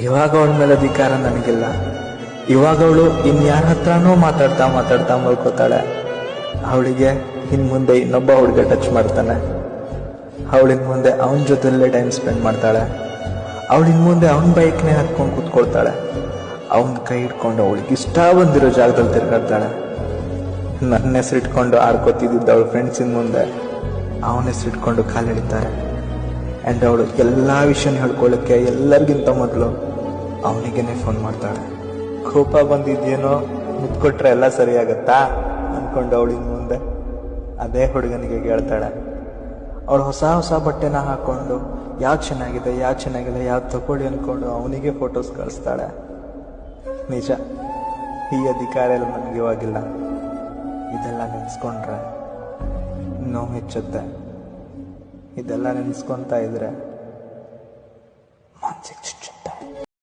ಇವಾಗ ಅವಳ ಮೇಲೆ ಅಧಿಕಾರ ನನಗಿಲ್ಲ. ಇವಾಗ ಅವಳು ಇನ್ಯಾರ ಹತ್ರನೂ ಮಾತಾಡ್ತಾ ಮಾತಾಡ್ತಾ ಮಲ್ಕೋತಾಳೆ. ಅವಳಿಗೆ ಇನ್ ಮುಂದೆ ಇನ್ನೊಬ್ಬ ಹುಡುಗ ಟಚ್ ಮಾಡ್ತಾನೆ. ಅವಳಿನ್ ಮುಂದೆ ಅವನ ಜೊತೆಲ್ಲೇ ಟೈಮ್ ಸ್ಪೆಂಡ್ ಮಾಡ್ತಾಳೆ. ಅವಳಿನ್ ಮುಂದೆ ಅವನ ಬೈಕ್ನೇ ಹತ್ಕೊಂಡು ಕೂತ್ಕೊಳ್ತಾಳೆ. ಅವನ ಕೈ ಹಿಡ್ಕೊಂಡು ಅವಳಿಗೆ ಇಷ್ಟ ಬಂದಿರೋ ಜಾಗದಲ್ಲಿ ತಿರ್ಗಾಡ್ತಾಳೆ. ನನ್ನ ಹೆಸರಿಟ್ಕೊಂಡು ಆಡ್ಕೊತಿದ್ದ ಅವಳ ಫ್ರೆಂಡ್ಸಿನ ಮುಂದೆ ಅವನ ಹೆಸರಿಟ್ಕೊಂಡು ಕಾಲೆಳಿತಾರೆ. ಆ್ಯಂಡ್ ಅವಳು ಎಲ್ಲ ವಿಷಯನ ಹೇಳ್ಕೊಳ್ಳೋಕ್ಕೆ ಎಲ್ಲರಿಗಿಂತ ಮೊದಲು ಅವನಿಗೇನೆ ಫೋನ್ ಮಾಡ್ತಾಳೆ. ಕೋಪ ಬಂದಿದ್ದೇನೋ, ಮುತ್ಕೊಟ್ರೆ ಎಲ್ಲ ಸರಿಯಾಗತ್ತಾ ಅಂದ್ಕೊಂಡು ಅವಳಿನ ಮುಂದೆ ಅದೇ ಹುಡುಗನಿಗೆ ಕೇಳ್ತಾಳೆ. ಅವಳು ಹೊಸ ಹೊಸ ಬಟ್ಟೆನ ಹಾಕ್ಕೊಂಡು ಯಾಕೆ ಚೆನ್ನಾಗಿದೆ ಯಾವ್ದು ತಗೊಳ್ಳಿ ಅಂದ್ಕೊಂಡು ಅವನಿಗೆ ಫೋಟೋಸ್ ಕಳಿಸ್ತಾಳೆ. ನಿಜ, ಈ ಅಧಿಕಾರ ಎಲ್ಲ ನನಗೆ ಇವಾಗಿಲ್ಲ. ಇದೆಲ್ಲ ನೆನೆಸ್ಕೊಂಡ್ರೆ ನೋವು ಹೆಚ್ಚುತ್ತೆ. ಇದೆಲ್ಲ ನೆನೆಸ್ಕೊತಾ ಇದ್ರೆ ಮನ್ಸಿಗೆ